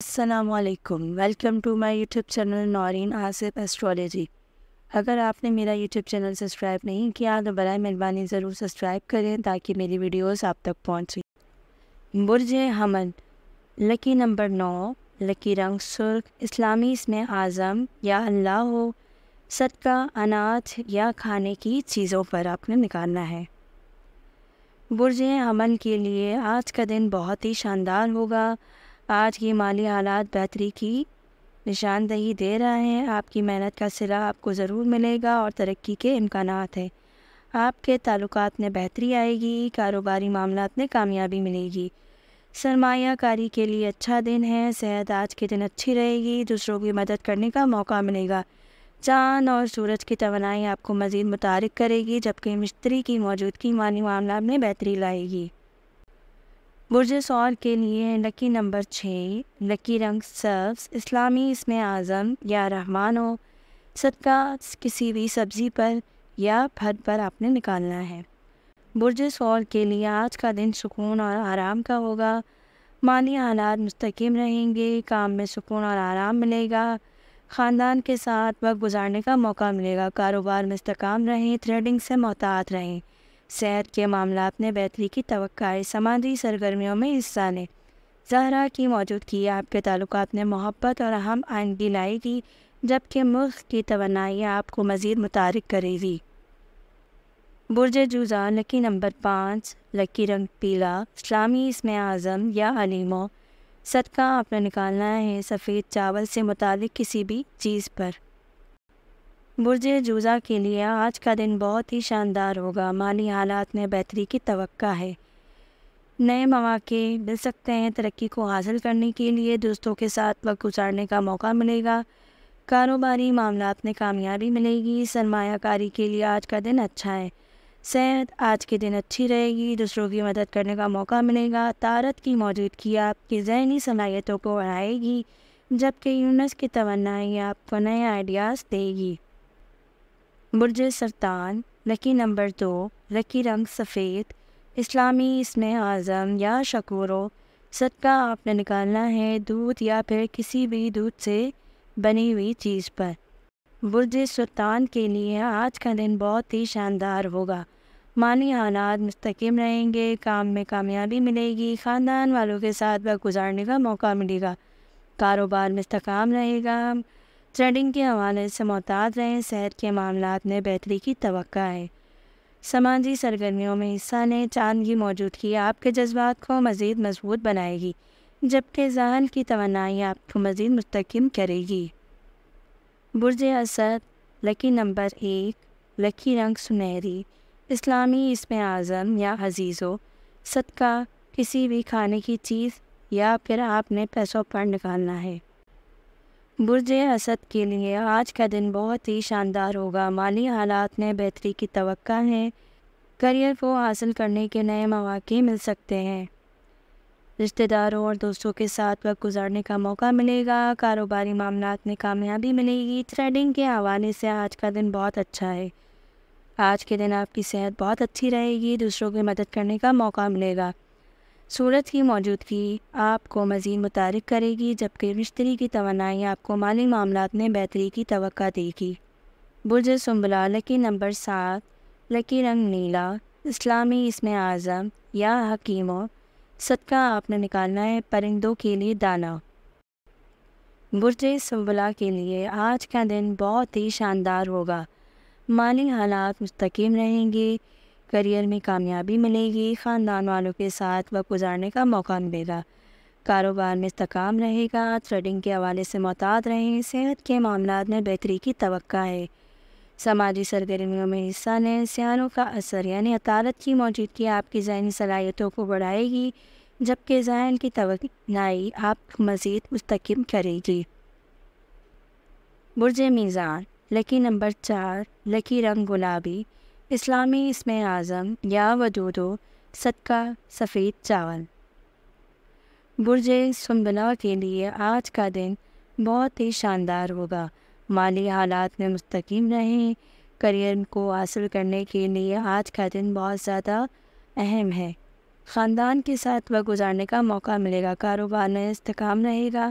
السلام علیکم، welcome to my YouTube channel Noreen Asif astrology. اگر آپ نے میرا یوٹیوب چینل سبسکرائب نہیں کیا تو برائے مہربانی ضرور سبسکرائب کریں تاکہ میری ویڈیوز آپ تک پہنچیں۔ برج حمل، لکی نمبر 9، لکی رنگ سرخ، اسلامی اسم اعظم یا اللہ ہو، صدقہ، اناج یا کھانے کی چیزوں پر آپ نے نکالنا ہے۔ برج حمل کے لیے آج کا دن بہت ہی شاندار ہوگا۔ آج کی مالی حالات بہتری کی نشاندہی دے رہا ہے۔ آپ کی محنت کا صلہ آپ کو ضرور ملے گا اور ترقی کے امکانات ہیں۔ آپ کے تعلقات میں بہتری آئے گی، کاروباری معاملات میں کامیابی ملے گی۔ سرمایہ کاری کے لیے اچھا دن ہے۔ صحت آج کے دن اچھی رہے گی، دوسروں کی مدد کرنے کا موقع ملے گا۔ چاند اور سورج کی توانائی آپ کو مزید متحرک کرے گی، جبکہ مشتری کی موجودگی مالی معاملات میں بہتری لائے گی۔ برج ثور کے لیے لکی نمبر 6، لکی رنگ سبز، اسلامی اسم اعظم یا رحمان ہو، صدقہ، کسی بھی سبزی پر یا پھل پر آپ نے نکالنا ہے۔ برج ثور کے لیے آج کا دن سکون اور آرام کا ہوگا۔ مالی حالات مستحکم رہیں گے، کام میں سکون اور آرام ملے گا۔ خاندان کے ساتھ وقت گزارنے کا موقع ملے گا۔ کاروبار میں استحکام رہیں، ٹریڈنگ سے محتاط رہیں۔ صحت کے معاملات میں بہتری کی توقع ہے۔ سماجی سرگرمیوں میں حصہ لیں۔ زہرہ کی موجودگی آپ کے تعلقات میں محبت اور ہم آہنگی لائے گی، جبکہ ملک کی توانائی آپ کو مزید متحرک کرے گی۔ برج جوزا، لکی نمبر 5، لکی رنگ پیلا، اسلامی اسم اعظم یا علیم ہو، صدقہ آپ نے نکالنا ہے سفید چاول سے متعلق کسی بھی چیز پر۔ برج جوزا کے لیے آج کا دن بہت ہی شاندار ہوگا۔ مالی حالات میں بہتری کی توقع ہے۔ نئے مواقع مل سکتے ہیں۔ ترقی کو حاصل کرنے کے لیے دوستوں کے ساتھ وقت گزارنے کا موقع ملے گا۔ کاروباری معاملات میں کامیابی ملے گی۔ سرمایہ کاری کے لیے آج کا دن اچھا ہے۔ صحت آج کے دن اچھی رہے گی، دوسروں کی مدد کرنے کا موقع ملے گا۔ طارت کی موجودگی آپ کی ذہنی صلاحیتوں کو بڑھائے گی، جبکہ یونس کی توانائی آپ کو نئے آئیڈیاز دے گی۔ برج سرطان، لکی نمبر 2، لکی رنگ سفید، اسلامی اسم اعظم یا شکور ہو، صدقہ آپ نے نکالنا ہے دودھ یا پھر کسی بھی دودھ سے بنی ہوئی چیز پر۔ برج سرطان کے لیے آج کا دن بہت ہی شاندار ہوگا۔ مالی حالات مستحکم رہیں گے، کام میں کامیابی ملے گی۔ خاندان والوں کے ساتھ وقت گزارنے کا موقع ملے گا۔ کاروبار میں استحکام رہے گا۔ ٹریڈنگ کے حوالے سے محتاط رہیں۔ صحت کے معاملات میں بہتری کی توقع ہے۔ سماجی سرگرمیوں میں حصہ لیں۔ چاند کی موجودگی آپ کے جذبات کو مزید مضبوط بنائے گی، جبکہ ذہن کی توانائی آپ کو مزید مستحکم کرے گی۔ برج اسد، لکی نمبر 1، لکی رنگ سنہری، اسلامی اسم اعظم یا عزیز ہو، صدقہ، کسی بھی کھانے کی چیز یا پھر آپ نے پیسوں پر نکالنا ہے۔ برج اسد کے لیے آج کا دن بہت ہی شاندار ہوگا۔ مالی حالات میں بہتری کی توقع ہے۔ کریئر کو حاصل کرنے کے نئے مواقع مل سکتے ہیں۔ رشتہ داروں اور دوستوں کے ساتھ وقت گزارنے کا موقع ملے گا۔ کاروباری معاملات میں کامیابی ملے گی۔ ٹریڈنگ کے حوالے سے آج کا دن بہت اچھا ہے۔ آج کے دن آپ کی صحت بہت اچھی رہے گی، دوسروں کی مدد کرنے کا موقع ملے گا۔ سورج کی موجودگی آپ کو مزید متحرک کرے گی، جبکہ مشتری کی توانائی آپ کو مالی معاملات میں بہتری کی توقع دے گی۔ برج سنبلہ، لکی نمبر 7، لکی رنگ نیلا، اسلامی اسم اعظم یا حکیم ہو، صدقہ آپ نے نکالنا ہے پرندوں کے لیے دانہ۔ برج سنبلہ کے لیے آج کا دن بہت ہی شاندار ہوگا۔ مالی حالات مستحکم رہیں گے، کریئر میں کامیابی ملے گی۔ خاندان والوں کے ساتھ وقت گزارنے کا موقع ملے گا۔ کاروبار میں استحکام رہے گا۔ ٹریڈنگ کے حوالے سے محتاط رہیں۔ صحت کے معاملات میں بہتری کی توقع ہے۔ سماجی سرگرمیوں میں حصہ لیں۔ سیاروں کا اثر یعنی عطارد کی موجودگی آپ کی ذہنی صلاحیتوں کو بڑھائے گی، جبکہ ذہن کی توانائی آپ کو مزید مستحکم کرے گی۔ برج میزان، لکی نمبر 4، لکی رنگ گلابی، اسلامی اسم اعظم یا ودود ہو، صدقہ، سفید چاول۔ برج سنبلہ کے لیے آج کا دن بہت ہی شاندار ہوگا۔ مالی حالات میں مستحکم رہیں۔ کریئر کو حاصل کرنے کے لیے آج کا دن بہت زیادہ اہم ہے۔ خاندان کے ساتھ وقت گزارنے کا موقع ملے گا۔ کاروبار میں استحکام رہے گا۔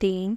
3,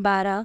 12,